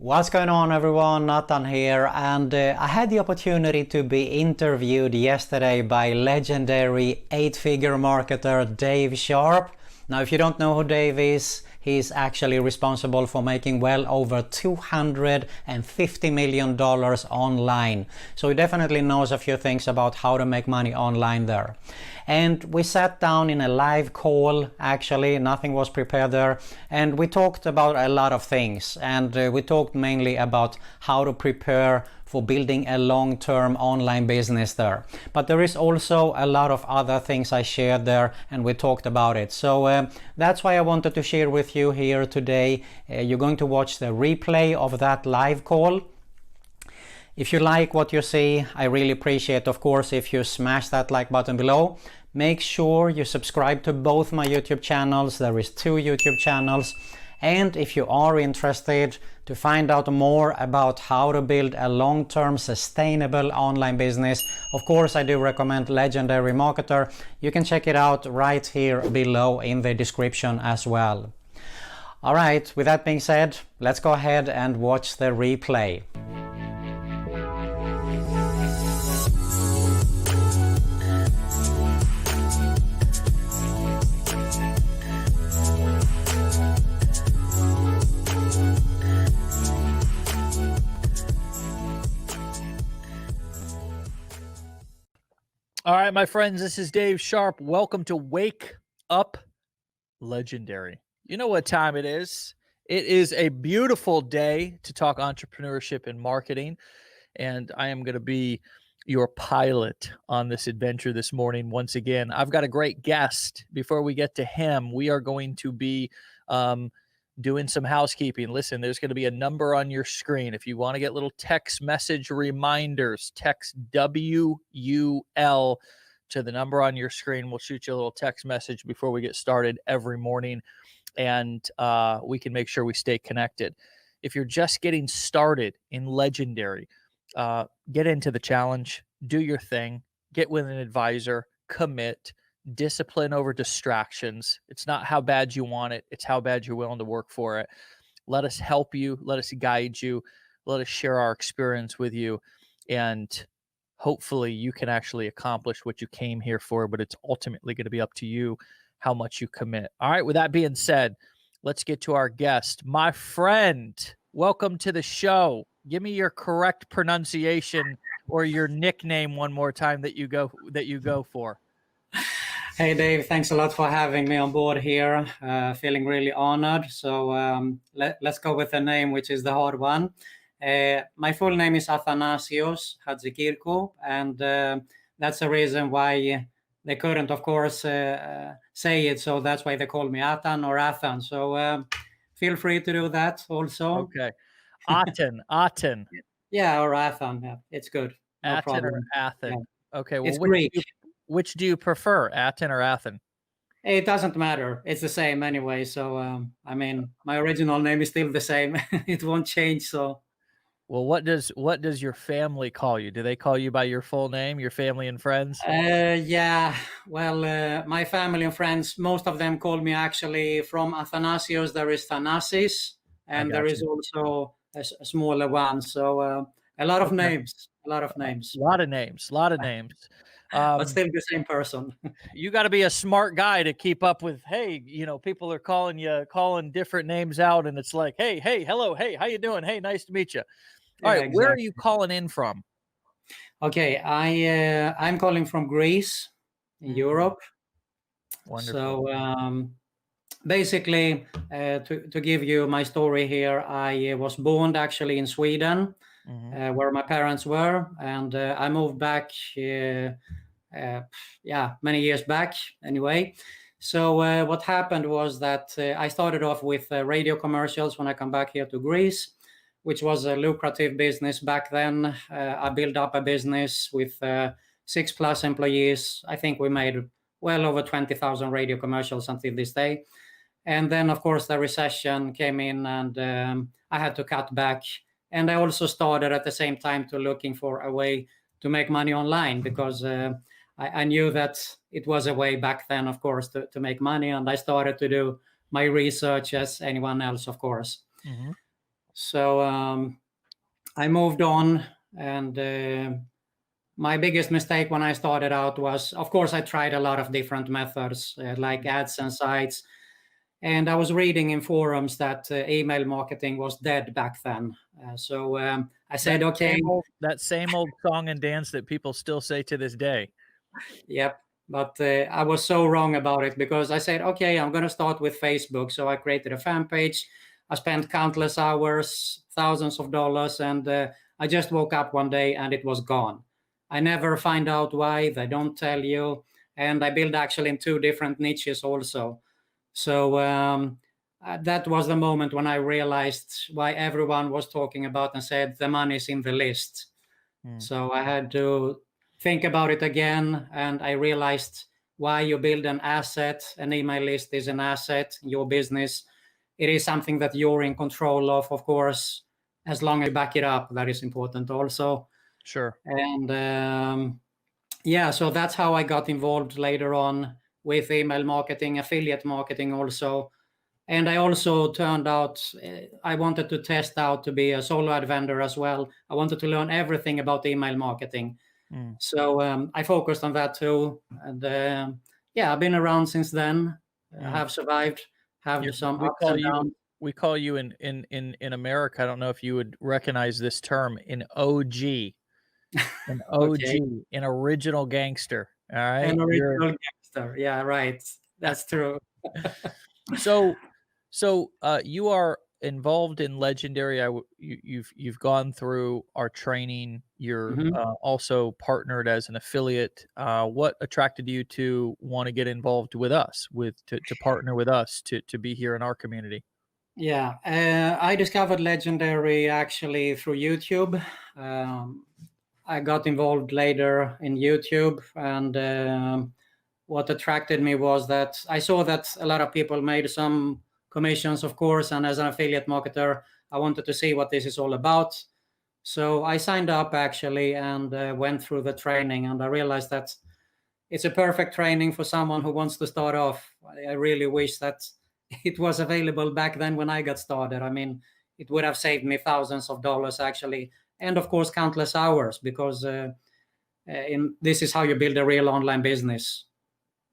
What's going on, everyone? Nathan here, and I had the opportunity to be interviewed yesterday by legendary 8-figure marketer Dave Sharpe. Now, if you don't know who Dave is, he's actually responsible for making well over $250 million online. So he definitely knows a few things about how to make money online there. And we sat down in a live call, actually, nothing was prepared there, and we talked about a lot of things. And we talked mainly about how to prepare for building a long-term online business there. But there is also a lot of other things I shared there, and we talked about it. So that's why I wanted to share with you here today. You're going to watch the replay of that live call. If you like what you see, I really appreciate, of course, if you smash that like button below. Make sure you subscribe to both my YouTube channels. There is 2 YouTube channels. And if you are interested to find out more about how to build a long-term sustainable online business, of course I do recommend Legendary Marketer. You can check it out right here below in the description as well. All right, with that being said, let's go ahead and watch the replay. All right, my friends, this is Dave Sharpe. Welcome to Wake Up Legendary. You know what time it is. It is a beautiful day to talk entrepreneurship and marketing, and I am going to be your pilot on this adventure this morning. Once again, I've got a great guest. Before we get to him, we are going to be doing some housekeeping. Listen, there's going to be a number on your screen. If you want to get little text message reminders, text WUL to the number on your screen. We'll shoot you a little text message before we get started every morning, and we can make sure we stay connected. If you're just getting started in Legendary, get into the challenge, do your thing, get with an advisor, commit, discipline over distractions. It's not how bad you want it. It's how bad you're willing to work for it. Let us help you. Let us guide you. Let us share our experience with you. And hopefully you can actually accomplish what you came here for, but it's ultimately going to be up to you how much you commit. All right. With that being said, let's get to our guest. My friend, welcome to the show. Give me your correct pronunciation or your nickname one more time that you go for. Hey Dave, thanks a lot for having me on board here. Feeling really honored. So let's go with the name, which is the hard one. My full name is Athanasios Hadzikirkou, and that's the reason why they couldn't, of course, say it. So that's why they call me Atan or Athan. So feel free to do that also. Okay. Aten. Yeah, or Athan. Yeah, it's good. No Aten problem. or Athen. Yeah. Okay. Well, it's Greek. Which do you prefer, Aten or Athen? It doesn't matter. It's the same anyway. So, I mean, my original name is still the same. It won't change. So, well, what does your family call you? Do they call you by your full name, your family and friends? Yeah. Well, my family and friends, most of them call me actually from Athanasios. There is Thanasis, and there is also a smaller one. So, a lot of names. A lot of names. A lot of names. But still the same person. You got to be a smart guy to keep up with, hey, people are calling different names out, and it's like, hey, hello, hey, how you doing? Hey, nice to meet you. All right, exactly. Where are you calling in from? Okay, I'm calling from Greece, in Europe. Wonderful. So basically, to give you my story here, I was born actually in Sweden, where my parents were, and I moved back many years back anyway. So what happened was that I started off with radio commercials when I come back here to Greece, which was a lucrative business back then. I built up a business with 6+ employees. I think we made well over 20,000 radio commercials until this day. And then, of course, the recession came in, and I had to cut back. And I also started at the same time to looking for a way to make money online, because I knew that it was a way back then, of course, to make money. And I started to do my research as anyone else, of course. So I moved on, and my biggest mistake when I started out was, of course, I tried a lot of different methods like ads and sites. And I was reading in forums that email marketing was dead back then. So I said, okay. That same old song and dance that people still say to this day. Yep. But I was so wrong about it, because I said, okay, I'm going to start with Facebook. So I created a fan page. I spent countless hours, thousands of dollars, and I just woke up one day and it was gone. I never find out why. They don't tell you. And I built actually in 2 different niches also. So that was the moment when I realized why everyone was talking about and said the money's in the list. So I had to think about it again, and I realized why you build an asset. An email list is an asset in your business. It is something that you're in control of course, as long as you back it up. That is important also. Sure. And yeah, so that's how I got involved later on with email marketing, affiliate marketing also. And I also turned out, I wanted to test out to be a solo ad vendor as well. I wanted to learn everything about email marketing. So I focused on that too. And yeah, I've been around since then. I have survived, have some ups and downs. We call you in America, I don't know if you would recognize this term, an OG. An OG, Okay. an original gangster. All right. An original gangster. Yeah, right. That's true. So you are involved in Legendary. You've gone through our training. You're also partnered as an affiliate. What attracted you to want to get involved with us, to partner with us, to be here in our community? Yeah, I discovered Legendary actually through YouTube. I got involved later in YouTube, and what attracted me was that I saw that a lot of people made some commissions, of course, and as an affiliate marketer, I wanted to see what this is all about. So I signed up actually, and went through the training, and I realized that it's a perfect training for someone who wants to start off. I really wish that it was available back then when I got started. I mean, it would have saved me thousands of dollars actually, and of course countless hours, because this is how you build a real online business.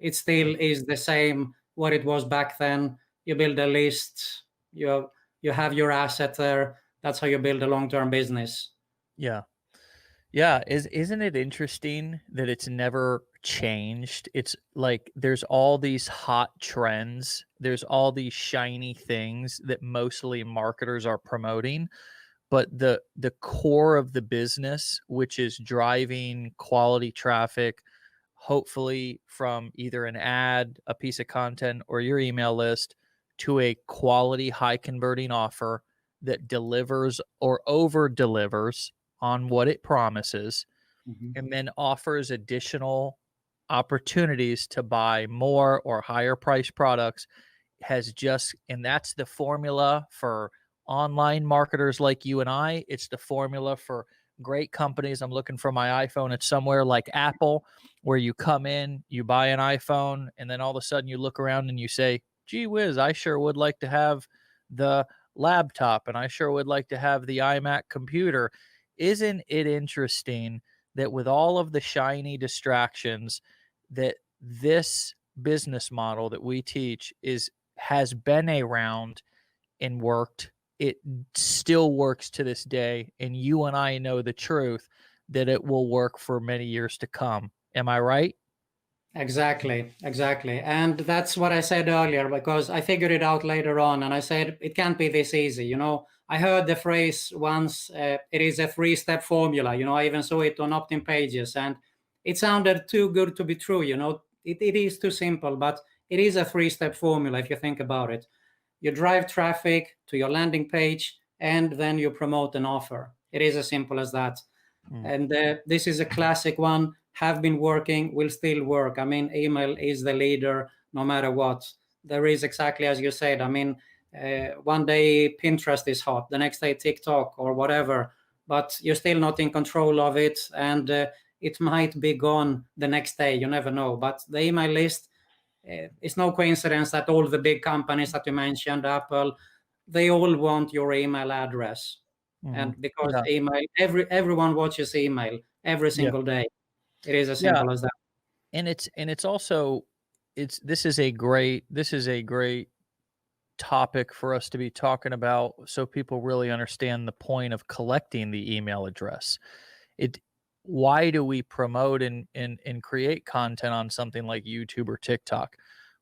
It still is the same what it was back then. You build a list, you have your asset there. That's how you build a long-term business. Yeah. Yeah, isn't it interesting that it's never changed? It's like there's all these hot trends, there's all these shiny things that mostly marketers are promoting, but the core of the business, which is driving quality traffic, hopefully from either an ad, a piece of content, or your email list, to a quality, high converting offer that delivers or over delivers on what it promises, and then offers additional opportunities to buy more or higher price products, and that's the formula for online marketers like you and I. It's the formula for great companies. I'm looking for my iPhone. It's somewhere like Apple, where you come in, you buy an iPhone, and then all of a sudden you look around and you say, gee whiz, I sure would like to have the laptop, and I sure would like to have the iMac computer. Isn't it interesting that with all of the shiny distractions, that this business model that we teach has been around and worked? It still works to this day, and you and I know the truth that it will work for many years to come. Am I right? Exactly. And that's what I said earlier, because I figured it out later on, and I said it can't be this easy. I heard the phrase once, it is a 3-step formula. I even saw it on opt-in pages, and it sounded too good to be true. It is too simple, but it is a 3-step formula if you think about it. You drive traffic to your landing page, and then you promote an offer. It is as simple as that. And this is a classic one, have been working, will still work. I mean, email is the leader no matter what. There is, exactly as you said, I mean, one day Pinterest is hot, the next day TikTok or whatever, but you're still not in control of it, and it might be gone the next day. You never know. But the email list, it's no coincidence that all the big companies that you mentioned, Apple, they all want your email address. And because Yeah. email, everyone watches email every Yeah. single day. It is as Yeah. simple as that. And it's also this is a great topic for us to be talking about so people really understand the point of collecting the email address. It Why do we promote and create content on something like YouTube or TikTok?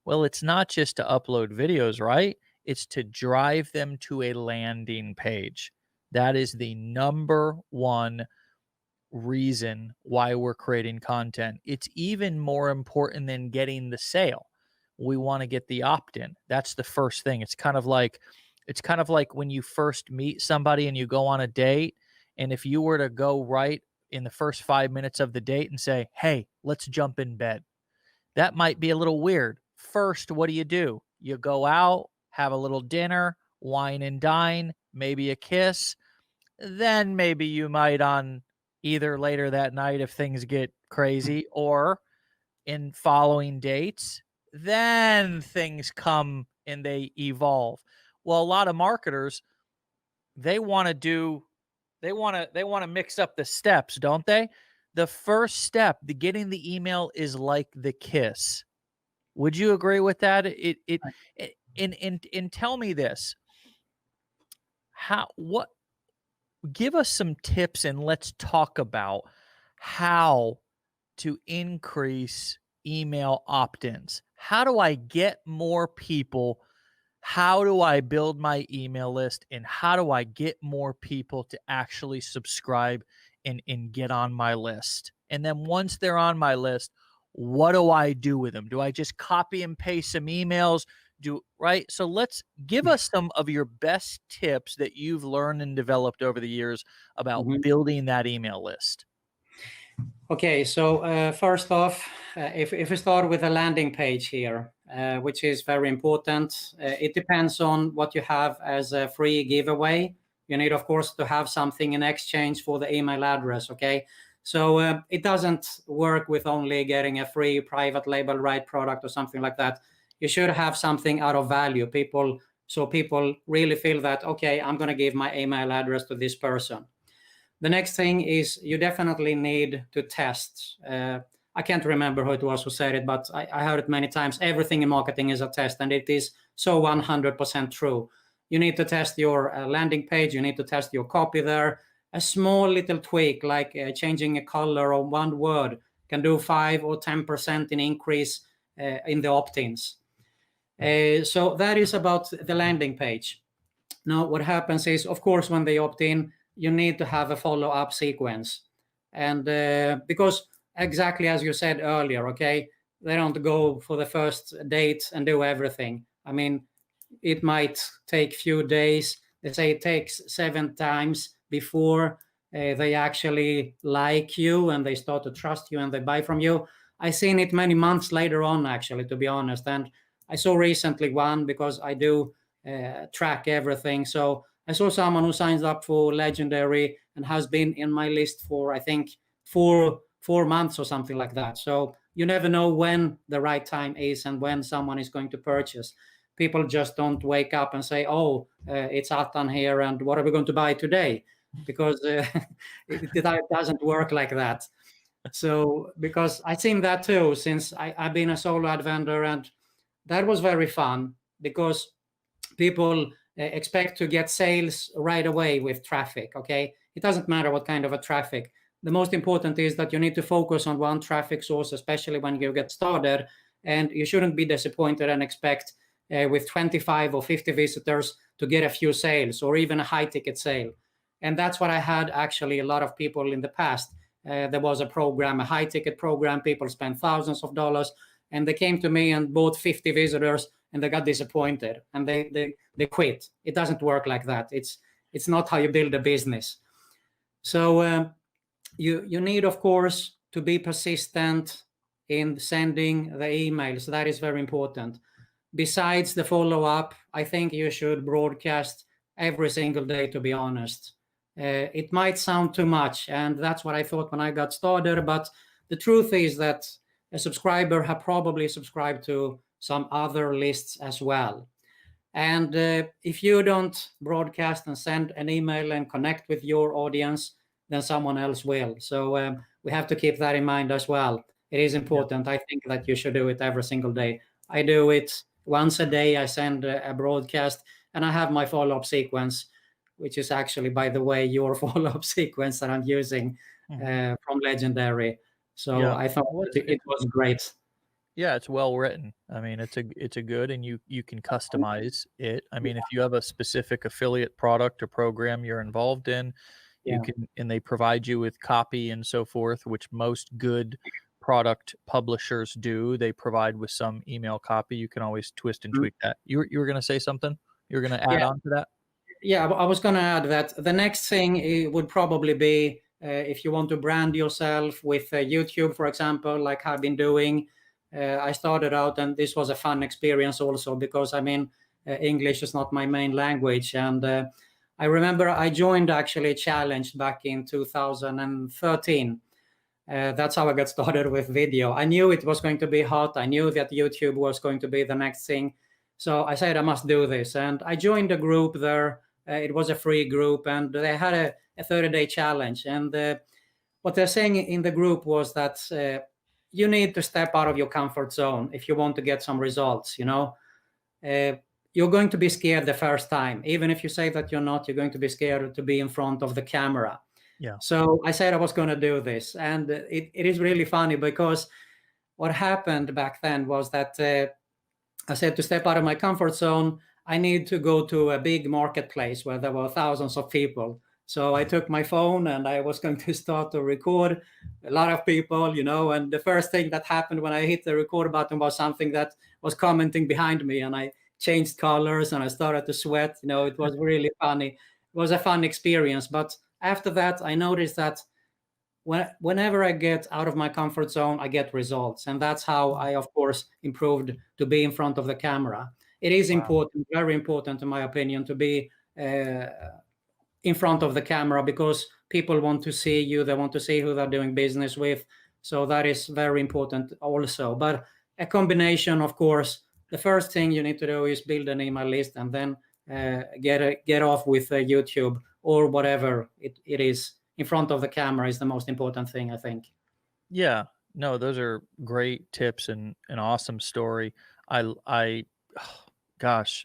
Well, it's not just to upload videos, right? It's to drive them to a landing page. That is the number one reason why we're creating content. It's even more important than getting the sale. We want to get the opt-in. That's the first thing. It's kind of like when you first meet somebody and you go on a date, and if you were to go right in the first 5 minutes of the date and say, "Hey, let's jump in bed." That might be a little weird. First, what do? You go out, have a little dinner, wine and dine, maybe a kiss, then maybe you might on either later that night if things get crazy or in following dates, then things come and they evolve. Well, a lot of marketers, they want to do they want to mix up the steps, don't they? The first step, the getting the email is like the kiss. Would you agree with that? And tell me this. How what Give us some tips and let's talk about how to increase email opt-ins. How do I get more people? How do I build my email list? And how do I get more people to actually subscribe and get on my list? And then once they're on my list, what do I do with them? Do I just copy and paste some emails? Right? So let's give us some of your best tips that you've learned and developed over the years about Mhm. building that email list. Okay, so first off, if we start with a landing page here, which is very important, it depends on what you have as a free giveaway. You need, of course, to have something in exchange for the email address, okay? So it doesn't work with only getting a free private label right product or something like that. You should have something out of value. So people really feel that, okay, I'm going to give my email address to this person. The next thing is you definitely need to test. I can't remember who it was who said it, but I heard it many times. Everything in marketing is a test, and it is so 100% true. You need to test your landing page. You need to test your copy there. A small little tweak, like changing a color or one word, can do 5 or 10% in increase in the opt-ins. So that is about the landing page. Now, what happens is, of course, when they opt in, you need to have a follow-up sequence. And because exactly as you said earlier, okay, they don't go for the first date and do everything. I mean, it might take few days. They say it takes 7 times before they actually like you and they start to trust you and they buy from you. I've seen it many months later on, actually, to be honest. And I saw recently one because I do track everything. So I saw someone who signs up for Legendary and has been in my list for, I think, four months or something like that. So you never know when the right time is and when someone is going to purchase. People just don't wake up and say, "Oh, it's Atan here, and what are we going to buy today?" Because it doesn't work like that. So because I've seen that too, since I've been a solo ad vendor, and that was very fun because people expect to get sales right away with traffic. Okay, it doesn't matter what kind of a traffic. The most important is that you need to focus on one traffic source, especially when you get started, and you shouldn't be disappointed and expect with 25 or 50 visitors to get a few sales or even a high ticket sale. And that's what I had actually a lot of people in the past. There was a program, a high ticket program. People spent thousands of dollars, and they came to me and bought 50 visitors, and they got disappointed and they quit. It doesn't work like that. It's not how you build a business. So you need, of course, to be persistent in sending the emails. That is very important. Besides the follow-up, I think you should broadcast every single day, to be honest. It might sound too much, and that's what I thought when I got started, but the truth is that a subscriber have probably subscribed to some other lists as well. And if you don't broadcast and send an email and connect with your audience, then someone else will. So we have to keep that in mind as well. It is important. I think that you should do it every single day. I do it once a day. I send a broadcast, and I have my follow-up sequence, which is actually, by the way, your follow-up sequence that I'm using from Legendary. So I thought it was great. Yeah, it's well written. I mean, it's a good, and you can customize it. I mean, if you have a specific affiliate product or program you're involved in, you can, and they provide you with copy and so forth, which most good product publishers do. They provide with some email copy. You can always twist and tweak that. You were going to say something? You were going to add on to that? Yeah, I was going to add that the next thing would probably be if you want to brand yourself with YouTube, for example, like I've been doing. I started out, and this was a fun experience also because, I mean, English is not my main language. And I remember I joined actually a challenge back in 2013. That's how I got started with video. I knew it was going to be hot. I knew that YouTube was going to be the next thing. So I said I must do this. And I joined a group there. It was a free group, and they had a 30-day challenge. And what they're saying in the group was that you need to step out of your comfort zone if you want to get some results. You're going to be scared the first time. Even if you say that you're not, you're going to be scared to be in front of the camera. Yeah. So I said I was going to do this. And it is really funny because what happened back then was that I said to step out of my comfort zone, I need to go to a big marketplace where there were thousands of people. So I took my phone and I was going to start to record a lot of people, and the first thing that happened when I hit the record button was something that was commenting behind me, and I changed colors and I started to sweat. It was really funny. It was a fun experience. But after that, I noticed that whenever I get out of my comfort zone, I get results. And that's how I, of course, improved to be in front of the camera. It is important, very important, in my opinion, to be in front of the camera because people want to see you. They want to see who they're doing business with. So that is very important also. But a combination, of course, the first thing you need to do is build an email list and then get off with YouTube or whatever it is. In front of the camera is the most important thing, I think. Yeah, no, those are great tips and an awesome story. Gosh,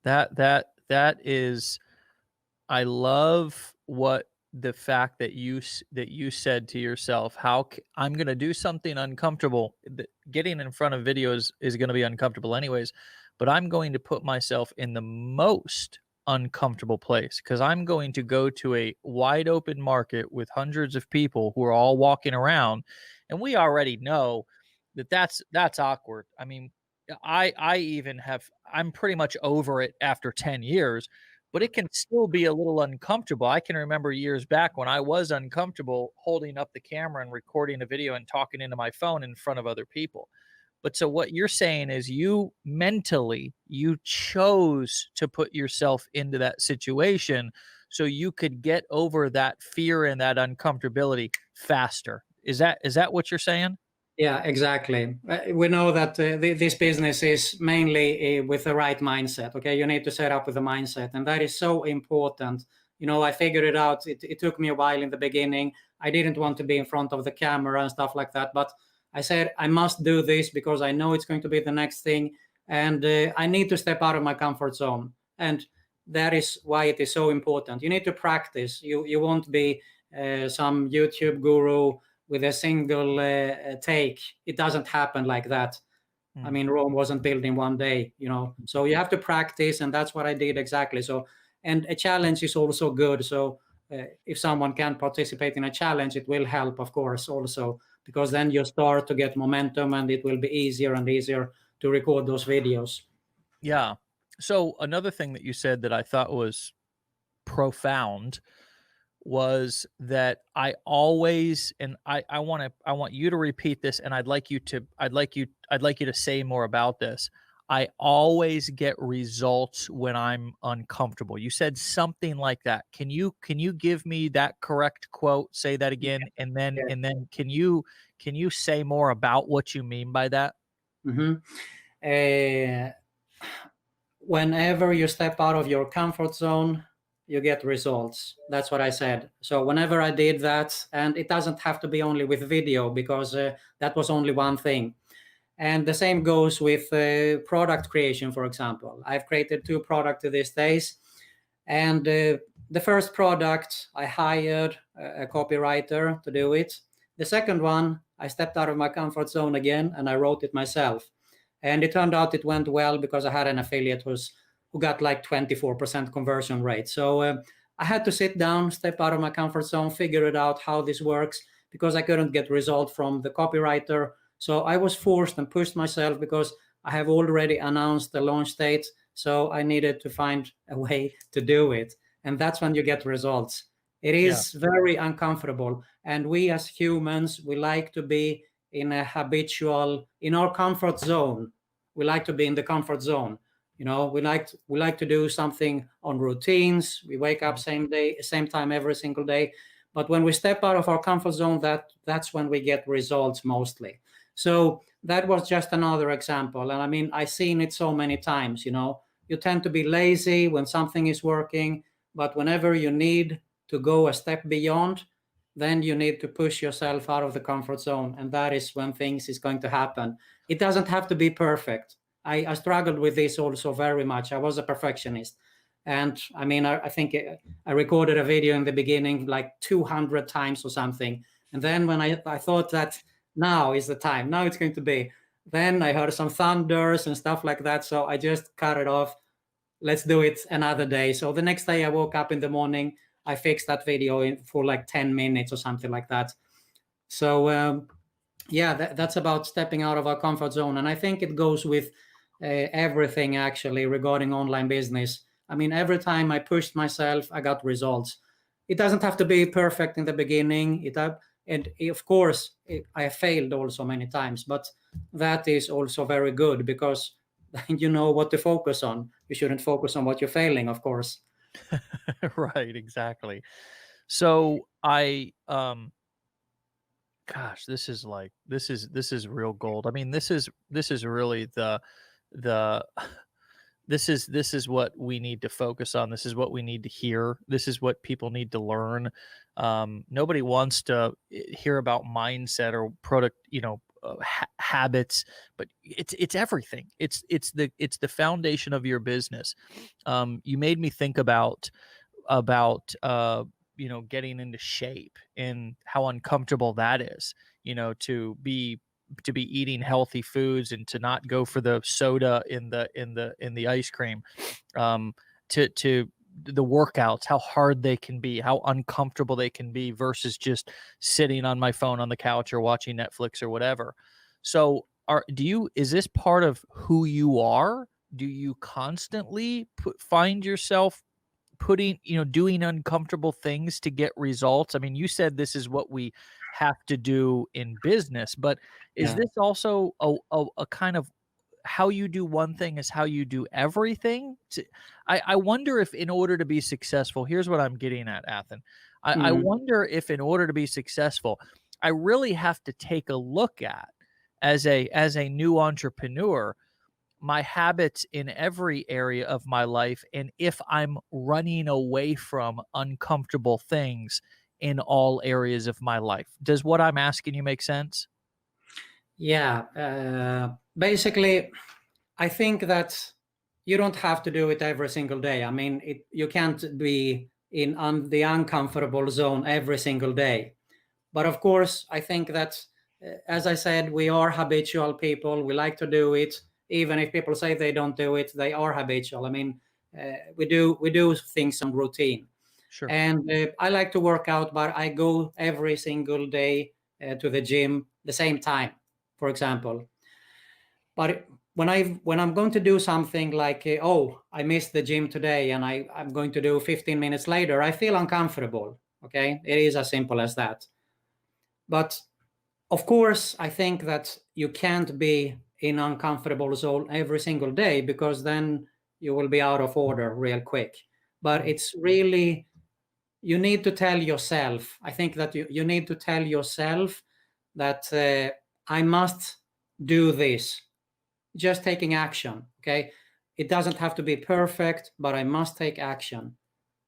that is, I love what the fact that you said to yourself, I'm going to do something uncomfortable. Getting in front of videos is going to be uncomfortable anyways, but I'm going to put myself in the most uncomfortable place because I'm going to go to a wide open market with hundreds of people who are all walking around, and we already know that that's awkward. I mean, I'm pretty much over it after 10 years, but it can still be a little uncomfortable. I can remember years back when I was uncomfortable holding up the camera and recording a video and talking into my phone in front of other people. But so what you're saying is you chose to put yourself into that situation so you could get over that fear and that uncomfortability faster. Is that what you're saying? Yeah, exactly. We know that this business is mainly with the right mindset. Okay, you need to set up with a mindset, and that is so important. I figured it out. It took me a while in the beginning. I didn't want to be in front of the camera and stuff like that, but I said I must do this because I know it's going to be the next thing, and I need to step out of my comfort zone. And that is why it is so important. You need to practice. You won't be some YouTube guru with a single take. It doesn't happen like that. I mean, Rome wasn't built in one day, So you have to practice, and that's what I did exactly. So, and a challenge is also good. So if someone can participate in a challenge, it will help, of course, also, because then you start to get momentum, and it will be easier and easier to record those videos. Yeah. So another thing that you said that I thought was profound was that I always, and I want you to repeat this, and I'd like you to say more about this. I always get results when I'm uncomfortable. You said something like that. Can you give me that correct quote? Say that again, and then can you say more about what you mean by that? Mm-hmm. whenever you step out of your comfort zone, you get results. That's what I said. So whenever I did that, and it doesn't have to be only with video, because that was only one thing. And the same goes with product creation, for example. I've created 2 products these days. And the first product, I hired a copywriter to do it. The second one, I stepped out of my comfort zone again and I wrote it myself. And it turned out it went well because I had an affiliate who got like 24% conversion rate. So I had to sit down, step out of my comfort zone, figure it out how this works, because I couldn't get result from the copywriter. So I was forced and pushed myself because I have already announced the launch date. So I needed to find a way to do it. And that's when you get results. It is very uncomfortable. And we as humans, we like to be in our comfort zone. We like to be in the comfort zone. We like to do something on routines. We wake up same time every single day. But when we step out of our comfort zone, that's when we get results mostly. So that was just another example. And I mean, I've seen it so many times. You tend to be lazy when something is working, but whenever you need to go a step beyond, then you need to push yourself out of the comfort zone. And that is when things is going to happen. It doesn't have to be perfect. I struggled with this also very much. I was a perfectionist. And I mean, I think I recorded a video in the beginning like 200 times or something. And then when I thought that now is the time, now it's going to be, then I heard some thunders and stuff like that. So I just cut it off. Let's do it another day. So the next day I woke up in the morning, I fixed that video for like 10 minutes or something like that. So that's about stepping out of our comfort zone. And I think it goes with everything actually regarding online business. I mean, every time I pushed myself, I got results. It doesn't have to be perfect in the beginning. And of course, I failed also many times, but that is also very good because you know what to focus on. You shouldn't focus on what you're failing, of course. Right, exactly. So gosh, this is real gold. I mean, this is really the this is what we need to focus on. This is what we need to hear. This is what people need to learn. Nobody wants to hear about mindset or product, habits, but it's everything. It's the foundation of your business. You made me think about getting into shape and how uncomfortable that is. To be eating healthy foods and to not go for the soda in the ice cream, to the workouts, how hard they can be, how uncomfortable they can be versus just sitting on my phone on the couch or watching Netflix or whatever. So is this part of who you are? Do you constantly find yourself doing uncomfortable things to get results? I mean, you said this is what we have to do in business, but is this also a kind of how you do one thing is how you do everything? I wonder if in order to be successful, here's what I'm getting at, Athen. I wonder if in order to be successful, I really have to take a look at as a new entrepreneur, my habits in every area of my life, and if I'm running away from uncomfortable things in all areas of my life. Does what I'm asking you make sense? Yeah. Basically, I think that you don't have to do it every single day. I mean, you can't be in the uncomfortable zone every single day. But of course, I think that, as I said, we are habitual people. We like to do it. Even if people say they don't do it, they are habitual. I mean, we do things on routine. Sure. And I like to work out, but I go every single day to the gym the same time, for example. But when I'm going to do something like, I missed the gym today and I'm going to do 15 minutes later, I feel uncomfortable. Okay, it is as simple as that. But of course, I think that you can't be in uncomfortable zone every single day because then you will be out of order real quick. But it's really, you need to tell yourself, I think that you need to tell yourself that I must do this. Just taking action, okay? It doesn't have to be perfect, but I must take action.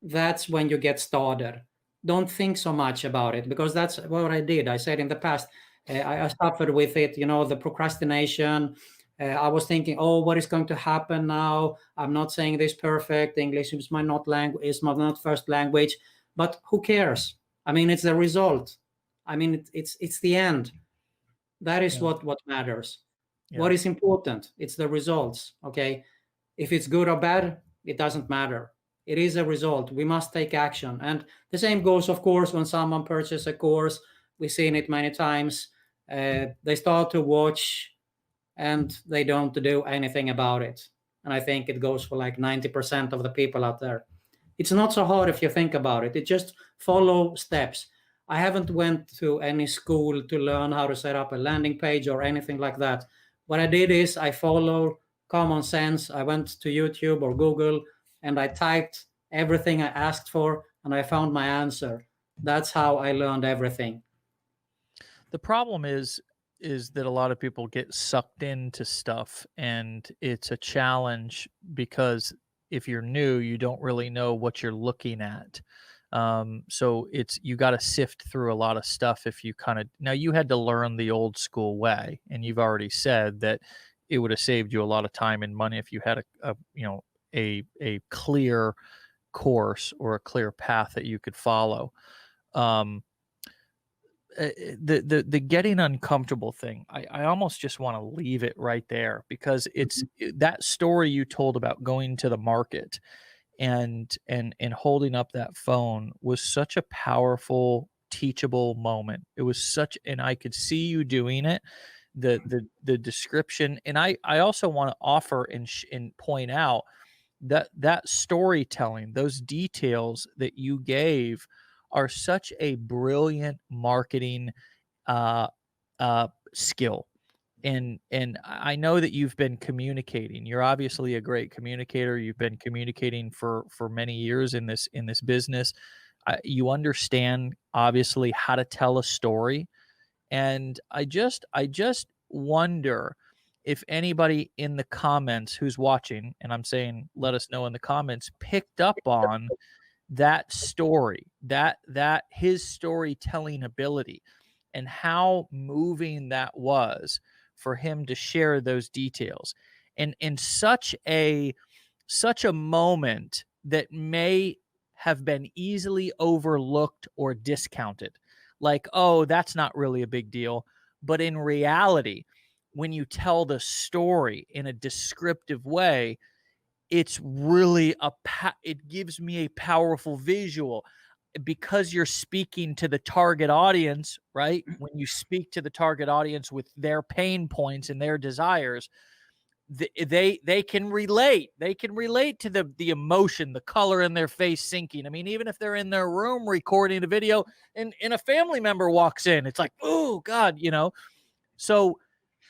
That's when you get started. Don't think so much about it, because that's what I did. I said in the past, I suffered with it, the procrastination. I was thinking, oh, what is going to happen now? I'm not saying this perfect. English is my not language, is my not first language, but who cares? I mean, it's the result. I mean, it's the end. That is what matters. What is important? It's the results. Okay, if it's good or bad, it doesn't matter. It is a result. We must take action. And the same goes, of course, when someone purchases a course. We've seen it many times. They start to watch and they don't do anything about it. And I think it goes for like 90% of the people out there. It's not so hard if you think about it. It just follow steps. I haven't went to any school to learn how to set up a landing page or anything like that. What I did is I follow common sense. I went to YouTube or Google and I typed everything I asked for and I found my answer. That's how I learned everything. The problem is that a lot of people get sucked into stuff, and it's a challenge because if you're new, you don't really know what you're looking at. So you got to sift through a lot of stuff. If you now you had to learn the old school way, and you've already said that it would have saved you a lot of time and money if you had a clear course or a clear path that you could follow. The getting uncomfortable thing, I almost just want to leave it right there, because it's that story you told about going to the market and holding up that phone was such a powerful, teachable moment. It was and I could see you doing it, the description. And I also want to offer and point out that storytelling, those details that you gave are such a brilliant marketing skill. And I know that you've been communicating. You're obviously a great communicator. You've been communicating for many years in this business. You understand obviously how to tell a story. And I just wonder if anybody in the comments who's watching, and I'm saying let us know in the comments, picked up on that story, that his storytelling ability, and how moving that was for him to share those details, and in such a moment that may have been easily overlooked or discounted, like, oh, that's not really a big deal. But in reality, when you tell the story in a descriptive way, it's really it gives me a powerful visual, because you're speaking to the target audience, right? When you speak to the target audience with their pain points and their desires, they can relate. They can relate to the emotion, the color in their face sinking. I mean, even if they're in their room recording a video and a family member walks in, it's like, oh God, So,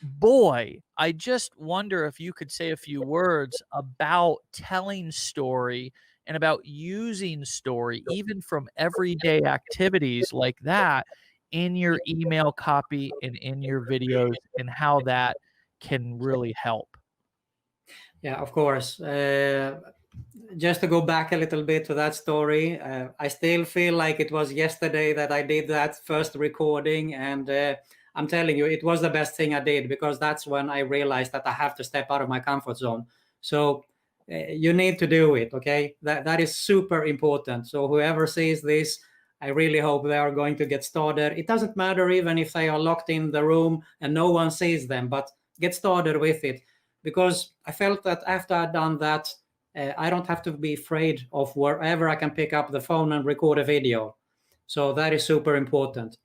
boy, I just wonder if you could say a few words about telling story and about using story, even from everyday activities like that, in your email copy and in your videos, and how that can really help. Yeah, of course. Just to go back a little bit to that story, I still feel like it was yesterday that I did that first recording, and I'm telling you, it was the best thing I did, because that's when I realized that I have to step out of my comfort zone. So you need to do it, okay? That is super important. So whoever sees this, I really hope they are going to get started. It doesn't matter even if they are locked in the room and no one sees them, but get started with it. Because I felt that after I'd done that, I don't have to be afraid of wherever I can pick up the phone and record a video. So that is super important.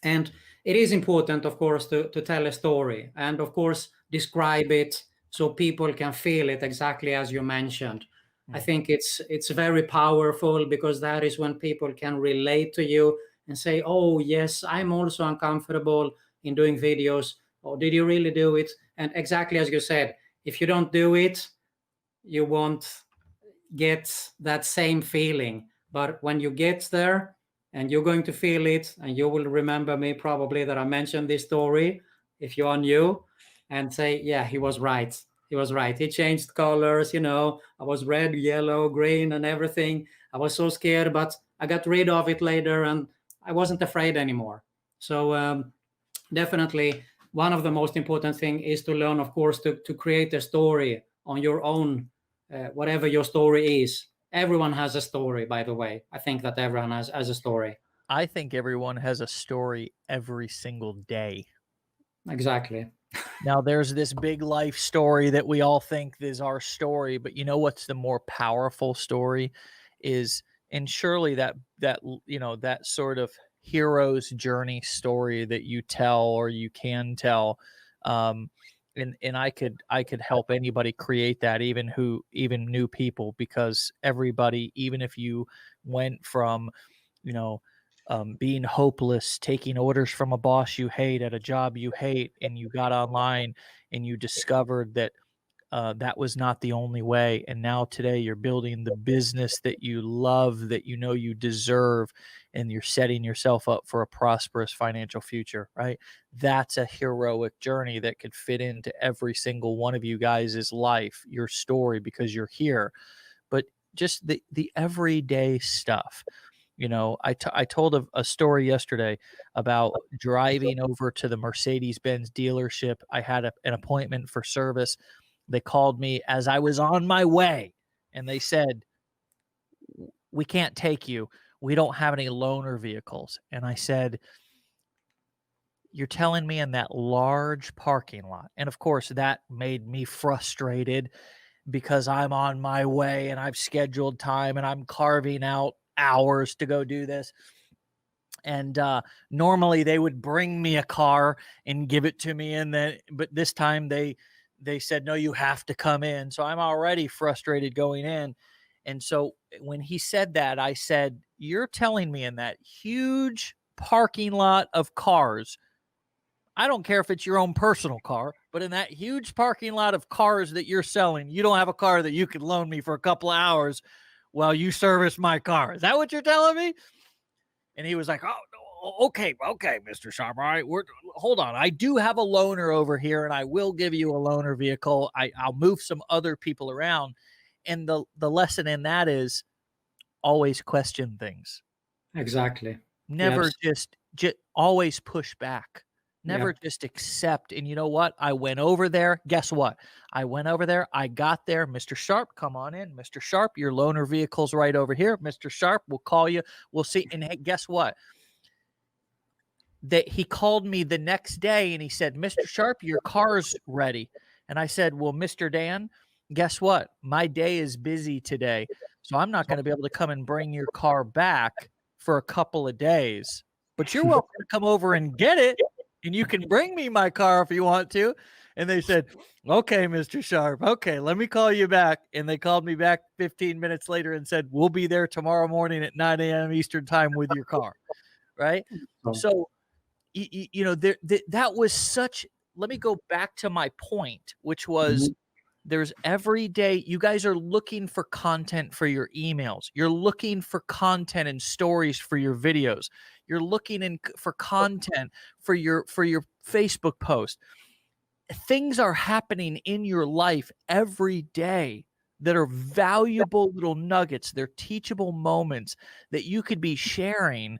And it is important, of course, to tell a story and, of course, describe it so people can feel it exactly as you mentioned. I think it's very powerful, because that is when people can relate to you and say, oh, yes, I'm also uncomfortable in doing videos. Or did you really do it? And exactly as you said, if you don't do it, you won't get that same feeling. But when you get there, and you're going to feel it, and you will remember me probably that I mentioned this story if you are new, and say, yeah, he was right. He was right. He changed colors, you know. I was red, yellow, green, and everything. I was so scared, but I got rid of it later, and I wasn't afraid anymore. So definitely, one of the most important thing is to learn, of course, to create a story on your own, whatever your story is. Everyone has a story, by the way. I think that everyone has a story. I think everyone has a story every single day. Exactly. Now, there's this big life story that we all think is our story, but you know what's the more powerful story is, and surely that sort of hero's journey story that you tell or you can tell, um, and I could help anybody create that, even new people, because everybody, even if you went from, you know, being hopeless, taking orders from a boss you hate at a job you hate, and you got online and you discovered that that was not the only way. And now today you're building the business that you love, that you know you deserve, and you're setting yourself up for a prosperous financial future, right? That's a heroic journey that could fit into every single one of you guys' life, your story, because you're here. But just the everyday stuff. I told a story yesterday about driving over to the Mercedes-Benz dealership. I had an appointment for service. They called me as I was on my way, and they said, "We can't take you. We don't have any loaner vehicles." And I said, "You're telling me in that large parking lot?" And of course, that made me frustrated because I'm on my way and I've scheduled time and I'm carving out hours to go do this. And normally they would bring me a car and give it to me, and then but this time they said, no, you have to come in. So I'm already frustrated going in. And so when he said that, I said, you're telling me in that huge parking lot of cars, I don't care if it's your own personal car, but in that huge parking lot of cars that you're selling, you don't have a car that you could loan me for a couple of hours while you service my car. Is that what you're telling me? And he was like, "Oh, no, okay, Mr. Sharp. All right, hold on. I do have a loaner over here, and I will give you a loaner vehicle. I'll move some other people around." And the lesson in that is always question things. Exactly. Never Yes. just always push back. Never Yep. just accept. And you know what? I went over there. Guess what? I went over there. I got there. Mr. Sharp, come on in. Mr. Sharp, your loaner vehicle's right over here. Mr. Sharp, we'll call you. We'll see. And hey, guess what? That he called me the next day and he said, "Mr. Sharp, your car's ready." And I said, "Well, Mr. Dan, guess what? My day is busy today. So I'm not going to be able to come and bring your car back for a couple of days. But you're welcome to come over and get it. And you can bring me my car if you want to." And they said, "Okay, Mr. Sharp. Okay, let me call you back." And they called me back 15 minutes later and said, "We'll be there tomorrow morning at 9 a.m. Eastern time with your car." Right. So, So that was such. Let me go back to my point, which was, mhm. there's every day you guys are looking for content for your emails. You're looking for content and stories for your videos. You're looking for content for your Facebook post. Things are happening in your life every day that are valuable little nuggets. They're teachable moments that you could be sharing,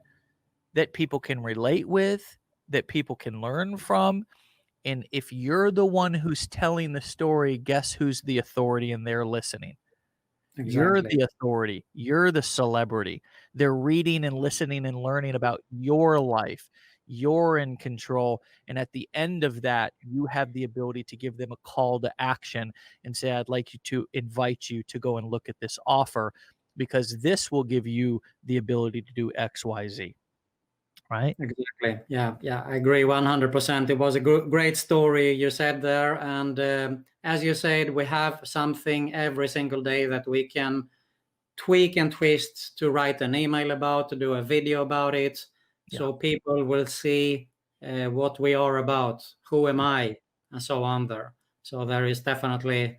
that people can relate with, that people can learn from. And if you're the one who's telling the story, guess who's the authority and they're listening? You're Exactly. the authority. You're the celebrity. They're reading and listening and learning about your life. You're in control. And at the end of that, you have the ability to give them a call to action and say, I'd like you to invite you to go and look at this offer, because this will give you the ability to do XYZ. Right? Exactly. Yeah. Yeah. I agree 100%. It was a great story you said there. And as you said, we have something every single day that we can tweak and twist to write an email about, to do a video about it. Yeah. So people will see what we are about, who am I, and so on there. So there is definitely,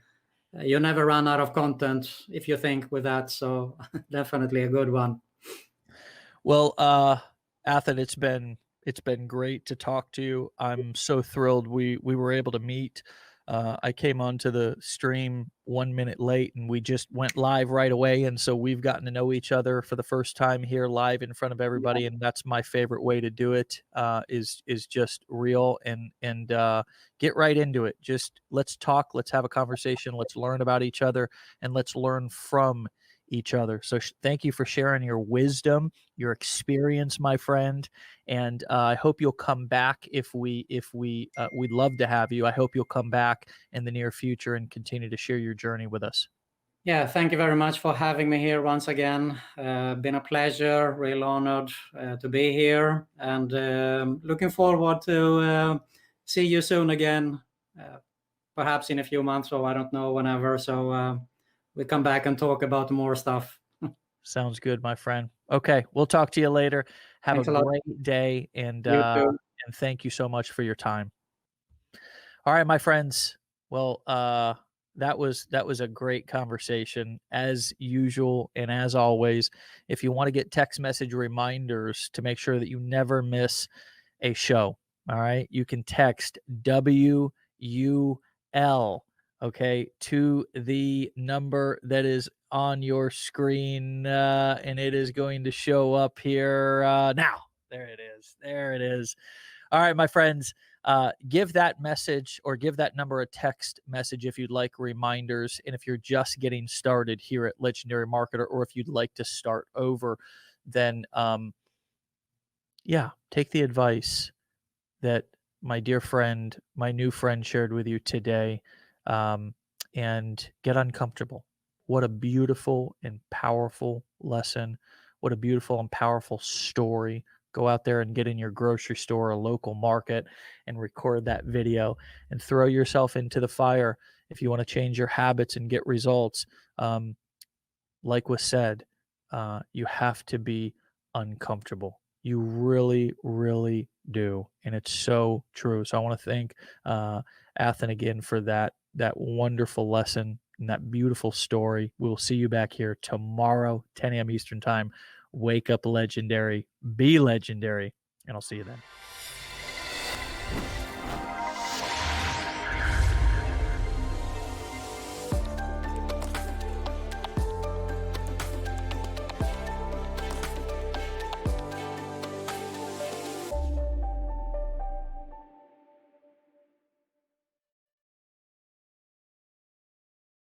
you never run out of content if you think with that. So definitely a good one. Well, Athen, it's been great to talk to you. I'm so thrilled we were able to meet. I came onto the stream 1 minute late, and we just went live right away. And so we've gotten to know each other for the first time here live in front of everybody. And that's my favorite way to do it, is just real and get right into it. Just let's talk, let's have a conversation, let's learn about each other, and let's learn from each other. So thank you for sharing your wisdom, your experience, my friend. And I hope you'll come back we'd love to have you. I hope you'll come back in the near future and continue to share your journey with us. Yeah, thank you very much for having me here once again. Been a pleasure, real honored to be here, and looking forward to see you soon again, perhaps in a few months, or I don't know, whenever. So we come back and talk about more stuff. Sounds good, my friend. Okay, we'll talk to you later. Have a Thanks a lot. great day, You too. and thank you so much for your time. All right, my friends. Well, that was a great conversation as usual, and as always, if you want to get text message reminders to make sure that you never miss a show, all right, you can text WUL, okay, to the number that is on your screen, and it is going to show up here now. There it is. There it is. All right, my friends, give that message or give that number a text message if you'd like reminders. And if you're just getting started here at Legendary Marketer, or if you'd like to start over, then yeah, take the advice that my dear friend, my new friend shared with you today, and get uncomfortable. What a beautiful and powerful lesson. What a beautiful and powerful story. Go out there and get in your grocery store, a local market, and record that video and throw yourself into the fire if you want to change your habits and get results. Like was said, you have to be uncomfortable. You really, really do, and it's so true. So I want to thank Athen again for that wonderful lesson and that beautiful story. We'll see you back here tomorrow, 10 a.m. Eastern time. Wake up legendary, be legendary, and I'll see you then.